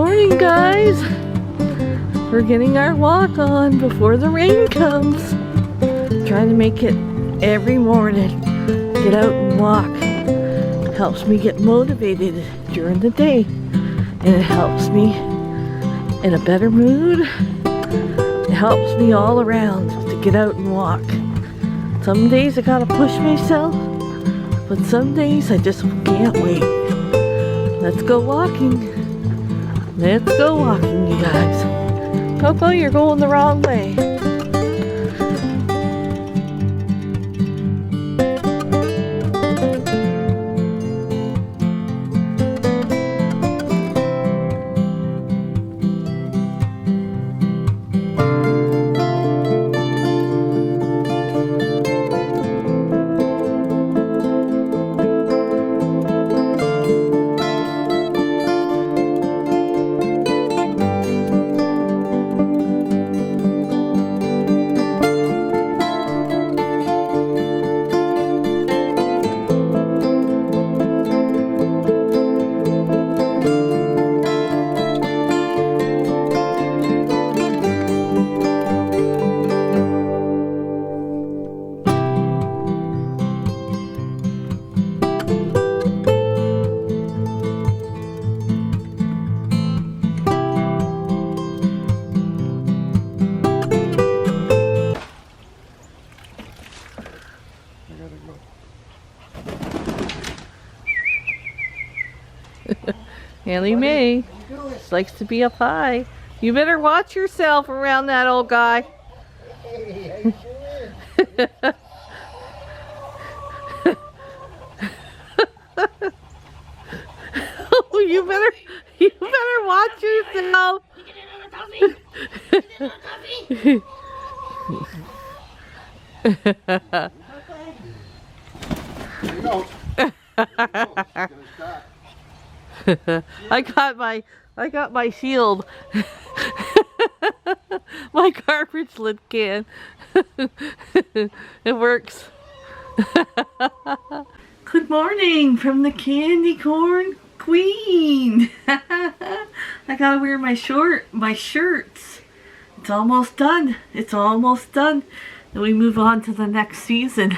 morning, guys. We're getting our walk on before the rain comes. Trying to make it every morning. Get out and walk. Helps me get motivated during the day. And it helps me in a better mood. It helps me all around to get out and walk. Some days I gotta push myself, but some days I just can't wait. Let's go walking. Let's go walking, you guys. Coco, you're going the wrong way. Annie Mae likes to be up high. You better watch yourself around that old guy. Hey, I sure. Oh, you better watch yourself. I got my shield. My garbage lid can. It works. Good morning from the candy corn queen. I gotta wear my shirts. It's almost done. It's almost done. Then we move on to the next season.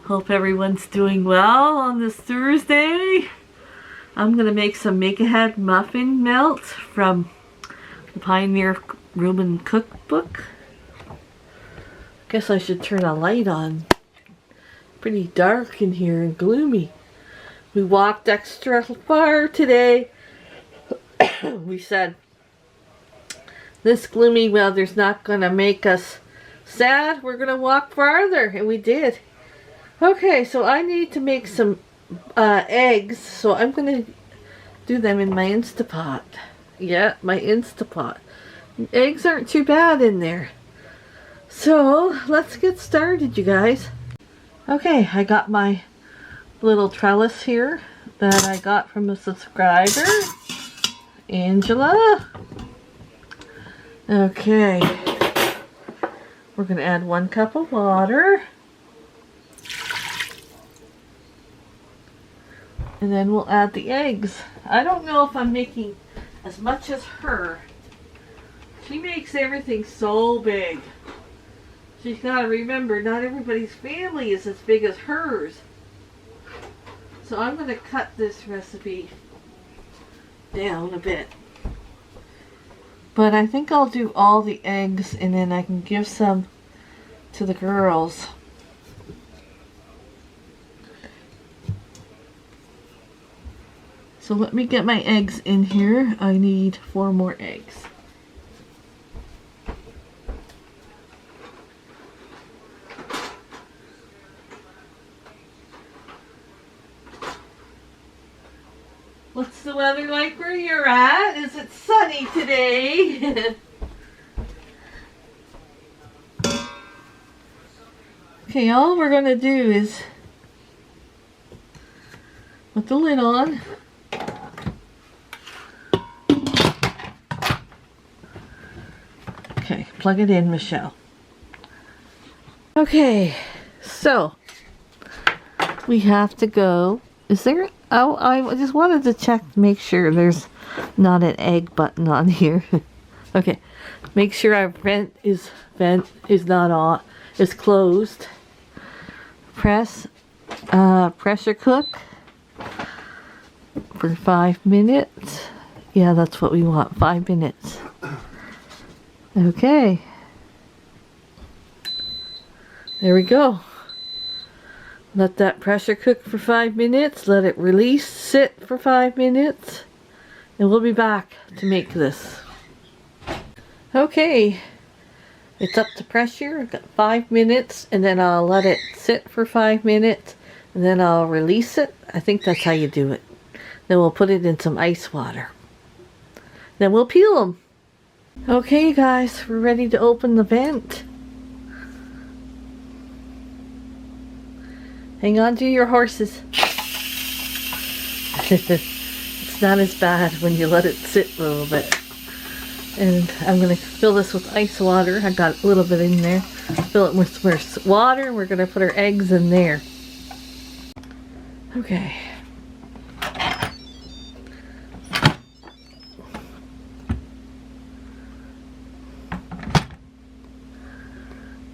Hope everyone's doing well on this Thursday. I'm going to make some make-ahead muffin melt from the Pioneer Roman cookbook. Guess I should turn a light on. Pretty dark in here and gloomy. We walked extra far today. We said this gloomy weather's not going to make us sad. We're going to walk farther, and we did. Okay, so I need to make some eggs, so I'm going to do them in my Instapot. Yeah, my Instapot. Eggs aren't too bad in there. So, let's get started, you guys. Okay, I got my little trellis here that I got from a subscriber, Angela. Okay, we're going to add 1 cup of water. And then we'll add the eggs. I don't know if I'm making as much as her. She makes everything so big. She's got to remember, not everybody's family is as big as hers. So I'm going to cut this recipe down a bit. But I think I'll do all the eggs and then I can give some to the girls. So let me get my eggs in here. I need 4 more eggs. What's the weather like where you're at? Is it sunny today? Okay, all we're going to do is put the lid on. Okay, plug it in, Michelle. Okay, so we have to go Is there? Oh, I just wanted to check to make sure there's not an egg button on here. Okay, make sure our vent is not on, is closed. Press pressure cook for 5 minutes. Yeah, that's what we want, 5 minutes. Okay. There we go. Let that pressure cook for 5 minutes. Let it release, sit for 5 minutes. And we'll be back to make this. Okay. It's up to pressure. I've got 5 minutes. And then I'll let it sit for 5 minutes. And then I'll release it. I think that's how you do it. Then we'll put it in some ice water. Then we'll peel them. Okay, guys. We're ready to open the vent. Hang on to your horses. It's not as bad when you let it sit a little bit. And I'm going to fill this with ice water. I got a little bit in there. Fill it with more water. We're going to put our eggs in there. Okay.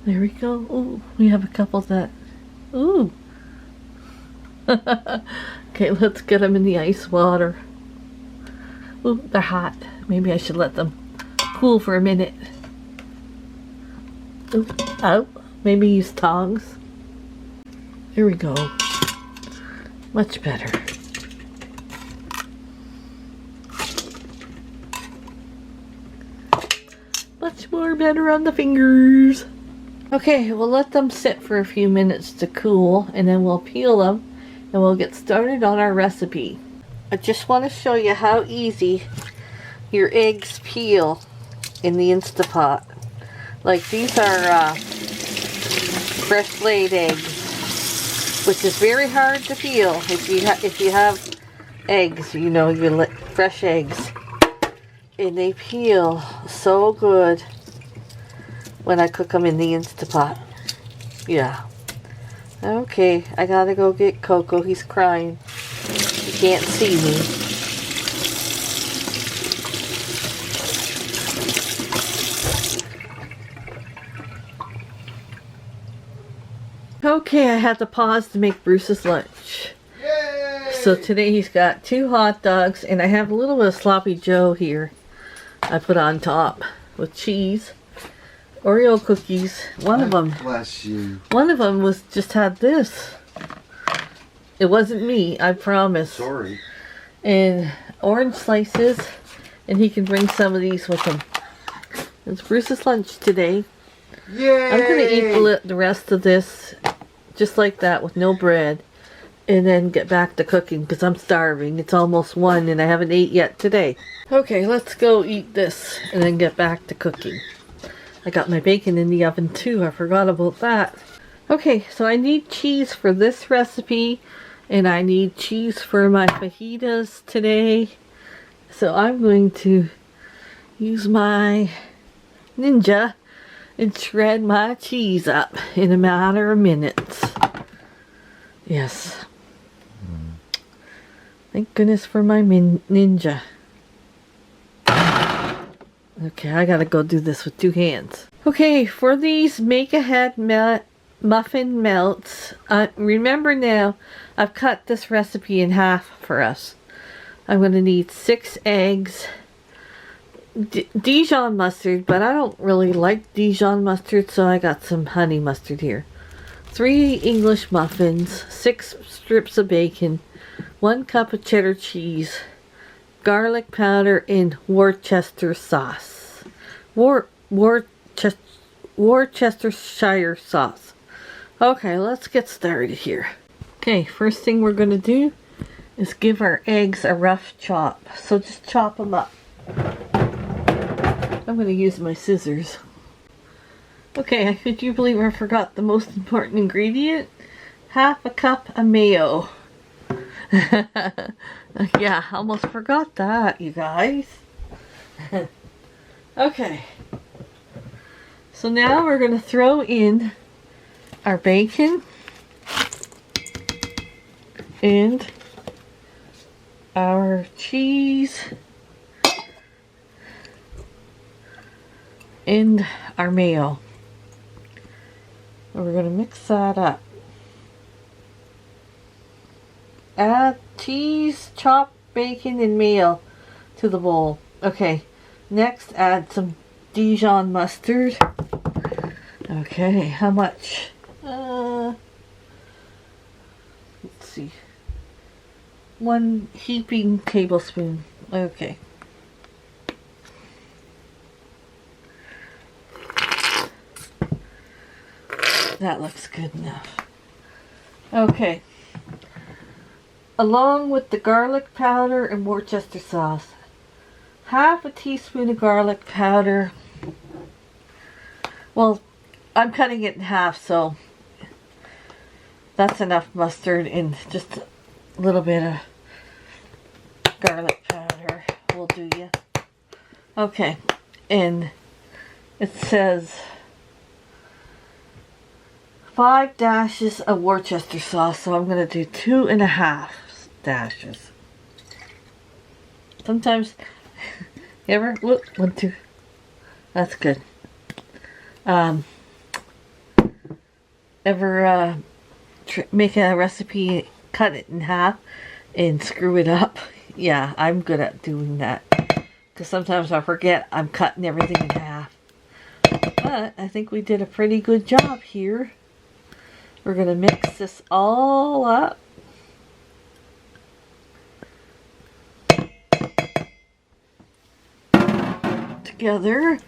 There we go. Ooh, we have a couple that... Ooh. Okay, let's get them in the ice water. Ooh, they're hot. Maybe I should let them cool for a minute. Ooh, oh, maybe use tongs. There we go. Much better. Much more better on the fingers. Okay, we'll let them sit for a few minutes to cool, and then we'll peel them, and we'll get started on our recipe. I just want to show you how easy your eggs peel in the Instapot. Like, these are fresh laid eggs, which is very hard to peel if you have eggs, you know, fresh eggs, and they peel so good when I cook them in the Instapot. Yeah. Okay, I gotta go get Coco. He's crying. He can't see me. Okay, I had to pause to make Bruce's lunch. Yay! So today he's got 2 hot dogs, and I have a little bit of sloppy joe here I put on top with cheese. Oreo cookies. One of them. Bless you. One of them was just had this. It wasn't me, I promise. Sorry. And orange slices, and he can bring some of these with him. It's Bruce's lunch today. Yay! I'm gonna eat the rest of this just like that with no bread, and then get back to cooking because I'm starving. It's almost 1 and I haven't ate yet today. Okay, let's go eat this and then get back to cooking. I got my bacon in the oven too. I forgot about that. Okay, so I need cheese for this recipe, and I need cheese for my fajitas today. So I'm going to use my Ninja and shred my cheese up in a matter of minutes. Yes. Thank goodness for my Ninja. Okay, I gotta go do this with 2 hands. Okay, for these make-ahead muffin melts, remember now, I've cut this recipe in half for us. I'm gonna need 6 eggs, Dijon mustard, but I don't really like Dijon mustard, so I got some honey mustard here. 3 English muffins, 6 strips of bacon, 1 cup of cheddar cheese, garlic powder, and Worcestershire sauce. Worcestershire sauce. Okay, let's get started here. Okay, first thing we're going to do is give our eggs a rough chop. So just chop them up. I'm going to use my scissors. Okay, could you believe I forgot the most important ingredient? Half a cup of mayo. Yeah, almost forgot that, you guys. Okay. So now we're going to throw in our bacon and our cheese and our mayo. And we're going to mix that up. Add cheese, chopped bacon, and mayo to the bowl. Okay, next add some Dijon mustard. Okay, how much? Let's see. 1 heaping tablespoon. Okay. That looks good enough. Okay. Along with the garlic powder and Worcester sauce. Half a teaspoon of garlic powder. Well, I'm cutting it in half, so that's enough mustard and just a little bit of garlic powder will do you. Okay, and it says 5 dashes of Worcester sauce, so I'm going to do 2.5 dashes. Sometimes, you ever, look, 1, 2, that's good. Ever make a recipe, cut it in half and screw it up? Yeah, I'm good at doing that. Because sometimes I forget I'm cutting everything in half. But I think we did a pretty good job here. We're going to mix this all up. Together.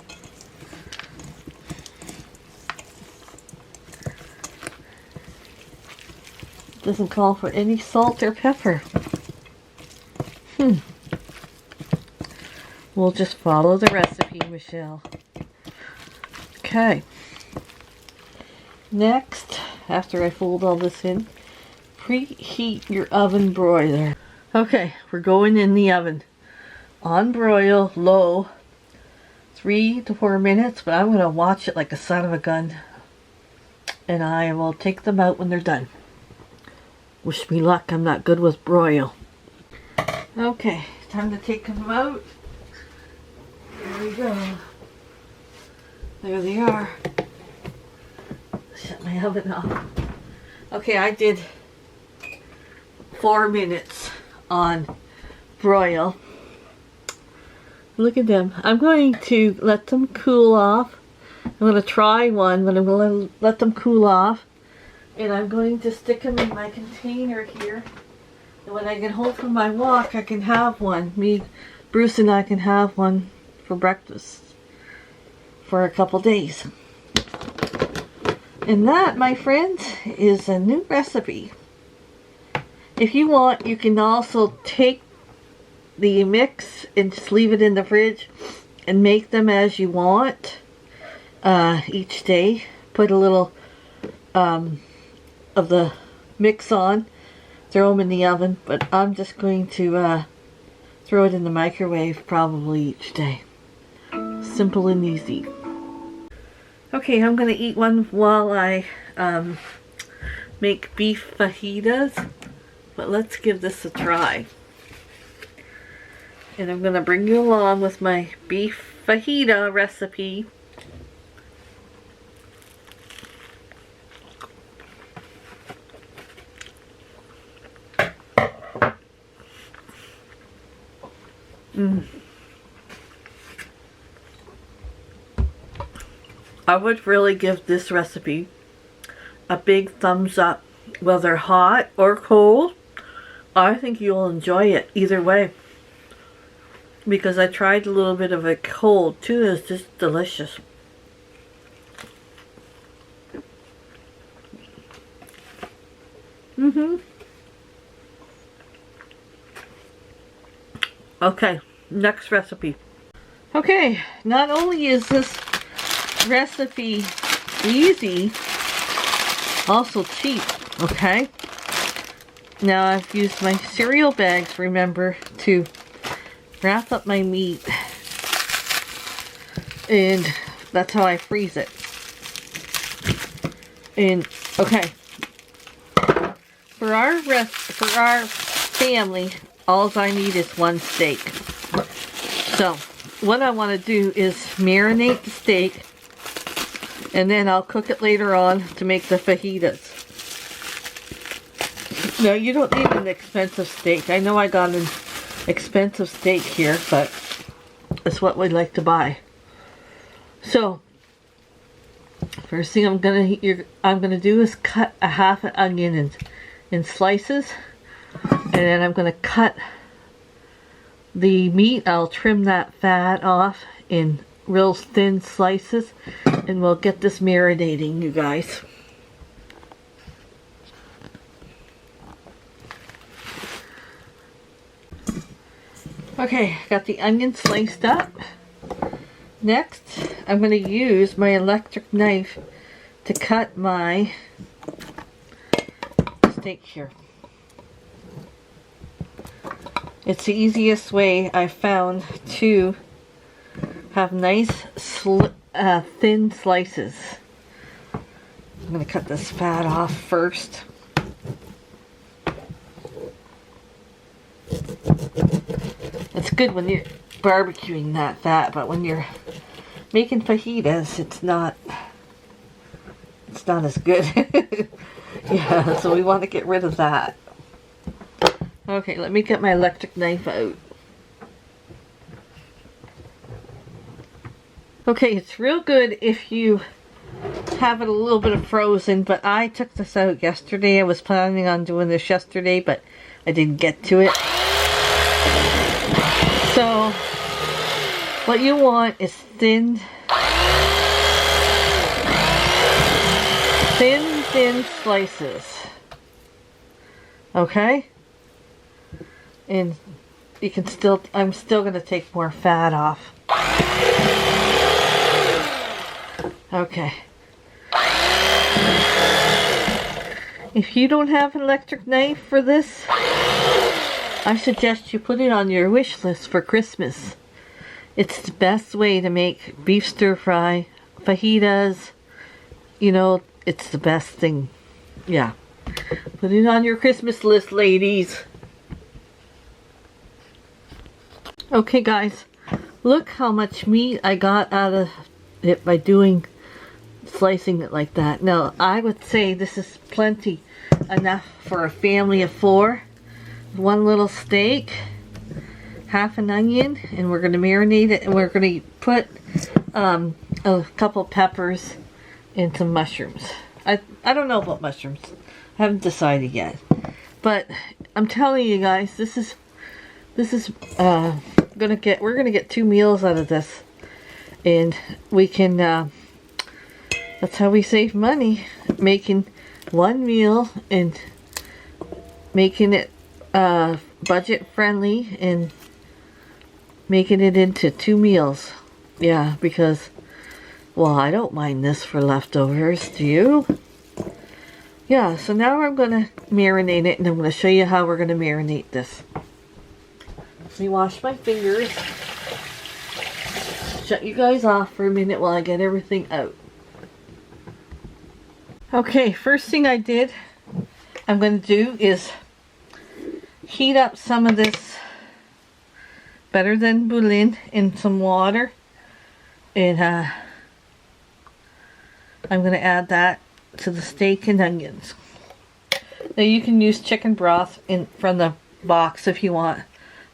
Doesn't call for any salt or pepper. We'll just follow the recipe, Michelle. Okay. Next, after I fold all this in, preheat your oven broiler. Okay, we're going in the oven. On broil, low, 3 to 4 minutes, but I'm going to watch it like a son of a gun. And I will take them out when they're done. Wish me luck, I'm not good with broil. Okay, time to take them out. There we go. There they are. Shut my oven off. Okay, I did 4 minutes on broil. Look at them. I'm going to let them cool off. I'm going to try one, but I'm going to let them cool off. And I'm going to stick them in my container here. And when I get home from my walk, I can have one. Bruce and I can have one for breakfast for a couple days. And that, my friends, is a new recipe. If you want, you can also take the mix and just leave it in the fridge and make them as you want each day. Put a little of the mix on, throw them in the oven, but I'm just going to throw it in the microwave probably each day. Simple and easy. Okay, I'm going to eat one while I make beef fajitas, but let's give this a try. And I'm going to bring you along with my beef fajita recipe. I would really give this recipe a big thumbs up, whether hot or cold. I think you'll enjoy it either way, because I tried a little bit of it cold too. It's just delicious. Okay, next recipe. Okay, not only is this recipe easy, also cheap, okay? Now I've used my cereal bags, remember, to wrap up my meat, and that's how I freeze it. And okay, for our family, all I need is one steak. So what I want to do is marinate the steak, and then I'll cook it later on to make the fajitas. Now, you don't need an expensive steak. I know I got an expensive steak here, but it's what we'd like to buy. So, first thing I'm gonna do is cut a half an onion in slices, and then I'm gonna cut the meat. I'll trim that fat off in real thin slices, and we'll get this marinating, you guys. Okay, got the onion sliced up. Next, I'm going to use my electric knife to cut my steak here. It's the easiest way I found to have nice thin slices. I'm going to cut this fat off first. It's good when you're barbecuing that fat, but when you're making fajitas, it's not as good. Yeah, so we want to get rid of that. Okay, let me get my electric knife out. Okay, it's real good if you have it a little bit of frozen, but I took this out yesterday. I was planning on doing this yesterday, but I didn't get to it. So, what you want is thin slices. Okay? And you can still, I'm still going to take more fat off. Okay. If you don't have an electric knife for this, I suggest you put it on your wish list for Christmas. It's the best way to make beef stir fry, fajitas. You know, it's the best thing. Yeah. Put it on your Christmas list, ladies. Okay, guys. Look how much meat I got out of it by slicing it like that. Now, I would say this is plenty enough for a family of 4. One little steak, half an onion, and we're going to marinate it, and we're going to put a couple peppers and some mushrooms. I don't know about mushrooms. I haven't decided yet. But I'm telling you guys, we're gonna get 2 meals out of this, and we can. That's how we save money, making one meal and making it budget friendly and making it into 2 meals. Yeah, because, well, I don't mind this for leftovers. Do you? Yeah, so now I'm going to marinate it, and I'm going to show you how we're going to marinate this. Let me wash my fingers. Shut you guys off for a minute while I get everything out. Okay, first thing I'm going to do is heat up some of this better than bouillon in some water, and I'm going to add that to the steak and onions. Now you can use chicken broth from the box if you want.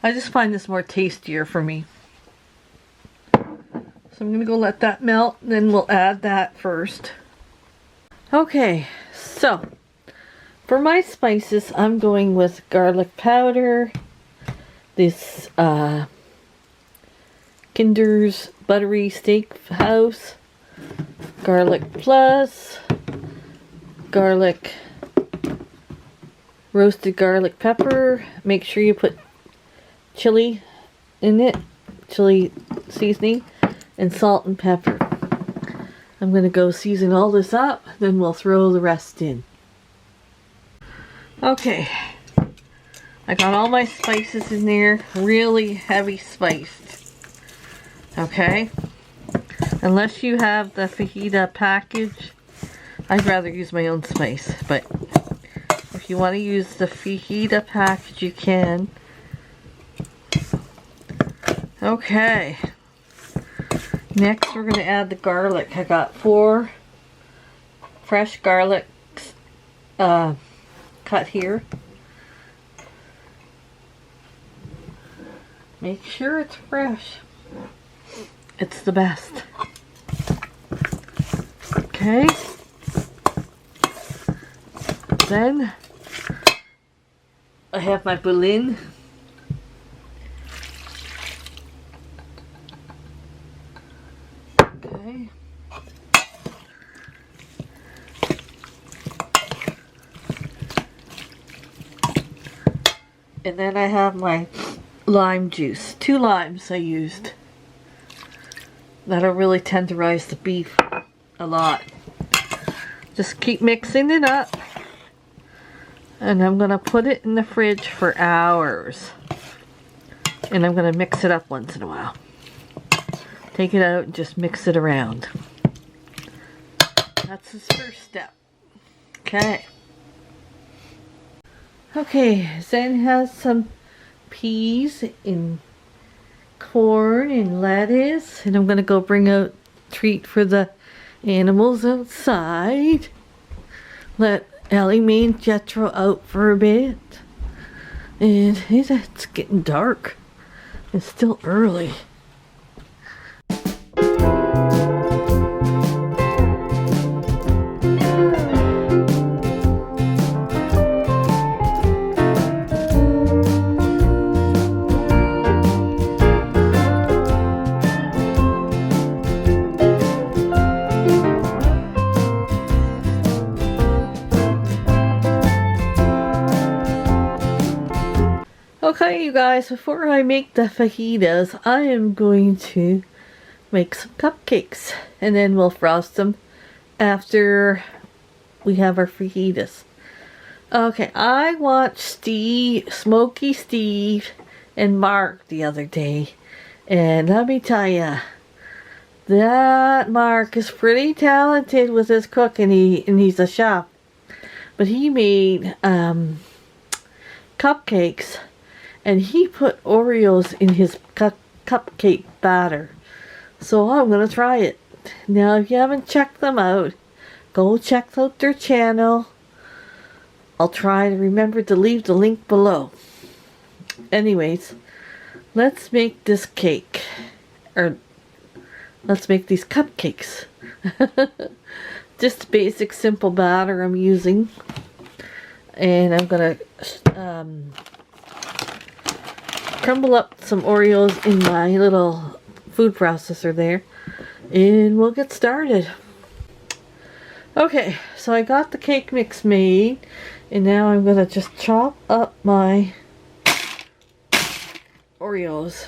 I just find this more tastier for me. So I'm going to go let that melt, then we'll add that first. Okay, so for my spices, I'm going with garlic powder, this Kinder's Buttery Steakhouse, garlic plus, roasted garlic pepper. Make sure you put chili in it, chili seasoning, and salt and pepper. I'm going to go season all this up, then we'll throw the rest in. Okay, I got all my spices in there, really heavy spiced. Okay, unless you have the fajita package, I'd rather use my own spice, but if you want to use the fajita package, you can. Okay. Next we're going to add the garlic. I got 4 fresh garlics cut here. Make sure it's fresh. It's the best. Okay. Then I have my bouillon. Okay. And then I have my lime juice. 2 limes I used. That'll really tenderize the beef a lot. Just keep mixing it up. And I'm going to put it in the fridge for hours. And I'm going to mix it up once in a while. Take it out and just mix it around. That's his first step. Okay. Okay, Zen has some peas and corn and lettuce. And I'm going to go bring out a treat for the animals outside. Let Ellie, me, and Jethro out for a bit. And it's getting dark. It's still early. Okay, you guys, before I make the fajitas, I am going to make some cupcakes. And then we'll frost them after we have our fajitas. Okay, I watched Smokey Steve and Mark the other day. And let me tell ya, that Mark is pretty talented with his cooking, and he's a chef. But he made cupcakes. And he put Oreos in his cupcake batter. So I'm going to try it. Now, if you haven't checked them out, go check out their channel. I'll try to remember to leave the link below. Anyways, let's make this cake. Or, let's make these cupcakes. Just basic, simple batter I'm using. And I'm going to crumble up some Oreos in my little food processor there, and we'll get started. Okay, so I got the cake mix made, and now I'm gonna just chop up my Oreos.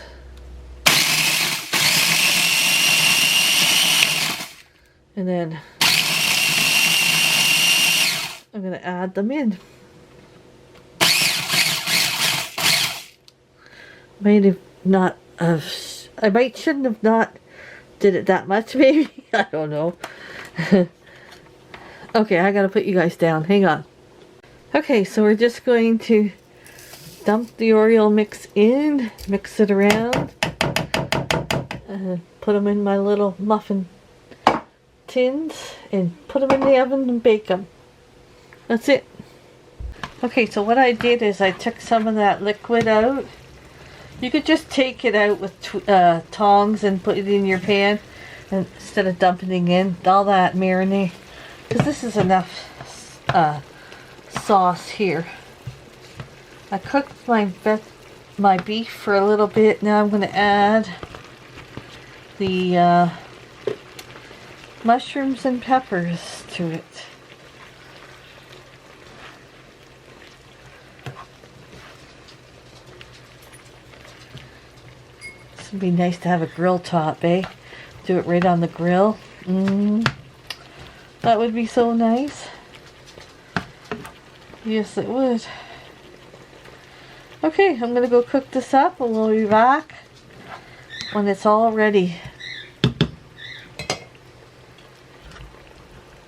And then I'm gonna add them in. Shouldn't have not did it that much, maybe. I don't know. Okay, I gotta put you guys down. Hang on. Okay, so we're just going to dump the Oreo mix in, mix it around, put them in my little muffin tins, and put them in the oven and bake them. That's it. Okay, so what I did is I took some of that liquid out. You could just take it out with tongs and put it in your pan instead of dumping it in. All that marinade. Because this is enough sauce here. I cooked my beef for a little bit. Now I'm going to add the mushrooms and peppers to it. It'd be nice to have a grill top, eh? Do it right on the grill. That would be so nice. Yes, it would. Okay, I'm going to go cook this up and we'll be back when it's all ready.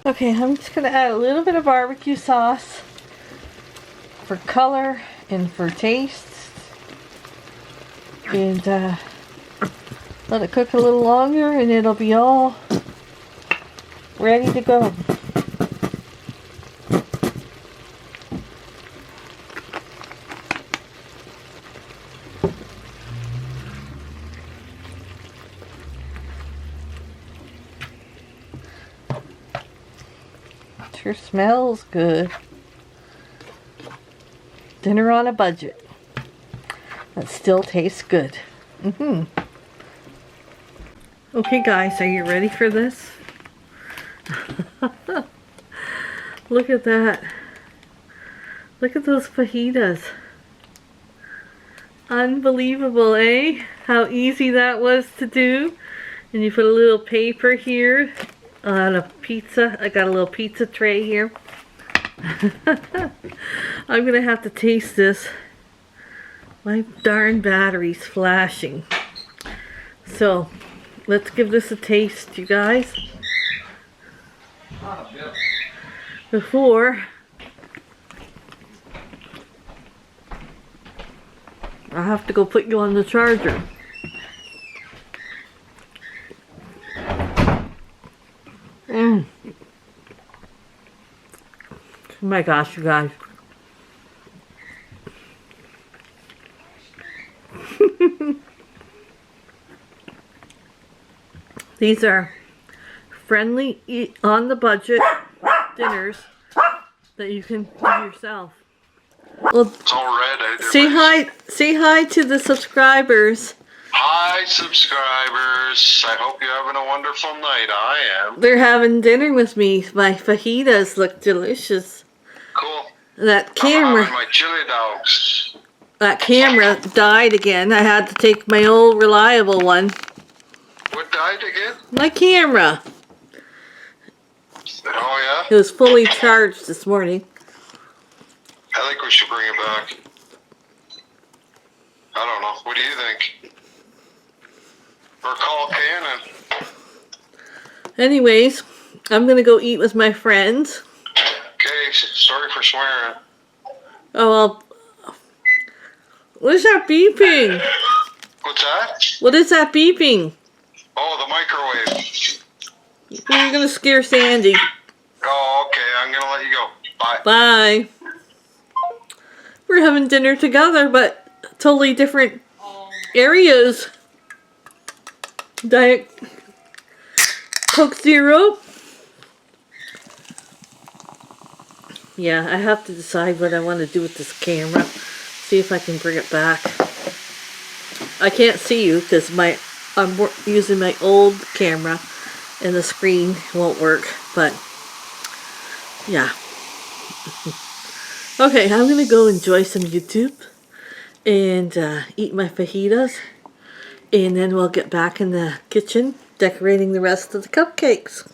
Okay, I'm just going to add a little bit of barbecue sauce for color and for taste. And Let it cook a little longer and it'll be all ready to go. Sure smells good. Dinner on a budget. That still tastes good. Okay guys, are you ready for this? Look at that. Look at those fajitas. Unbelievable, eh? How easy that was to do. And you put a little paper here on a pizza. I got a little pizza tray here. I'm gonna have to taste this. My darn battery's flashing. So, let's give this a taste, you guys. Before I have to go put you on the charger. Oh my gosh, you guys. These are friendly, on the budget dinners that you can do yourself. Well, it's all red out there. Say hi to the subscribers. Hi, subscribers. I hope you're having a wonderful night. I am. They're having dinner with me. My fajitas look delicious. Cool. That camera. I'm having my chili dogs. That camera died again. I had to take my old reliable one. What died again? My camera. Oh, It was fully charged this morning. yeah? I think we should bring it back. I don't know. What do you think? Or call Cannon. Anyways, I'm going to go eat with my friends. Okay, sorry for swearing. Oh, well. What is that beeping? What's that? What is that beeping? Oh, the microwave. You're going to scare Sandy. Oh, okay. I'm going to let you go. Bye. Bye. We're having dinner together, but totally different areas. Diet Coke Zero. Yeah, I have to decide what I want to do with this camera. See if I can bring it back. I can't see you because I'm using my old camera and the screen won't work, but yeah. Okay, I'm gonna go enjoy some YouTube and eat my fajitas, and then we'll get back in the kitchen decorating the rest of the cupcakes.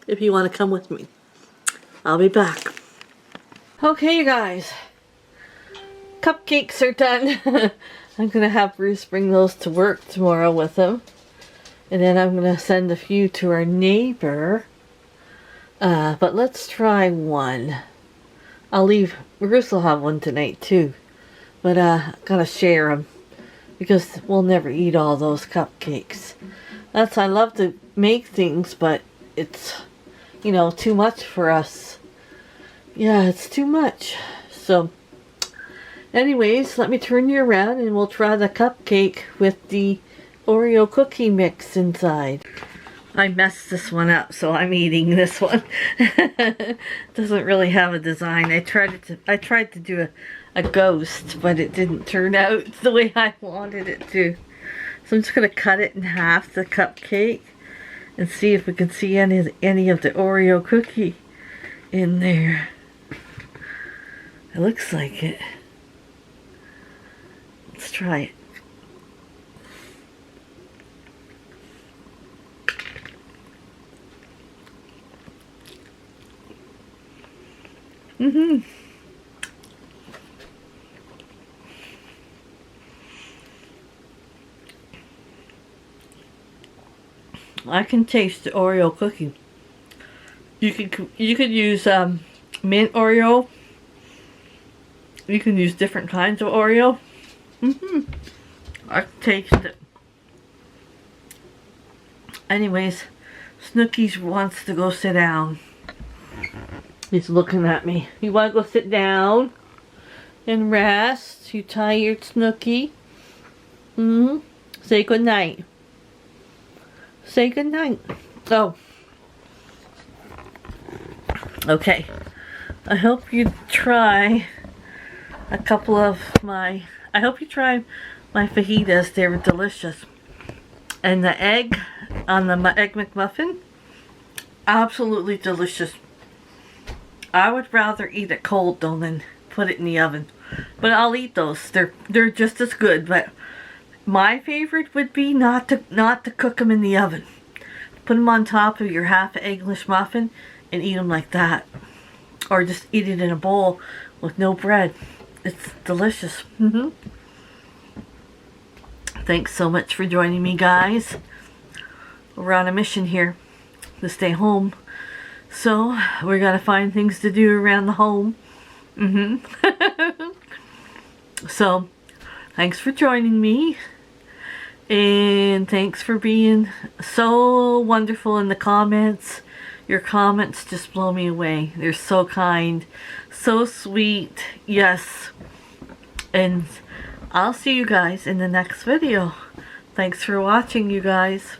If you want to come with me, I'll be back. Okay, you guys, cupcakes are done. I'm gonna have Bruce bring those to work tomorrow with him, and then I'm gonna send a few to our neighbor. But let's try one. I'll leave. Bruce will have one tonight too, but gotta share them because we'll never eat all those cupcakes. I love to make things, but it's, you know, too much for us. Yeah, it's too much. So, anyways, let me turn you around and we'll try the cupcake with the Oreo cookie mix inside. I messed this one up, so I'm eating this one. Doesn't really have a design. I tried to do a ghost, but it didn't turn out the way I wanted it to. So I'm just going to cut it in half, the cupcake, and see if we can see any of the Oreo cookie in there. It looks like it. Let's try it. I can taste the Oreo cookie. You could use mint Oreo. You can use different kinds of Oreo. I can taste it. Anyways, Snooky wants to go sit down. He's looking at me. You want to go sit down and rest? You tired, Snooky? Say good night. Say good night. Oh. Okay. I hope you try a couple of my... I hope you try my fajitas. They were delicious. And the egg on the Egg McMuffin, absolutely delicious. I would rather eat it cold though than put it in the oven. But I'll eat those. They're just as good. But my favorite would be not to cook them in the oven. Put them on top of your half English muffin and eat them like that. Or just eat it in a bowl with no bread. It's delicious. Thanks so much for joining me, guys. We're on a mission here to stay home. So, we gotta find things to do around the home. So, thanks for joining me. And thanks for being so wonderful in the comments. Your comments just blow me away. They're so kind. So sweet. Yes. And I'll see you guys in the next video. Thanks for watching, you guys.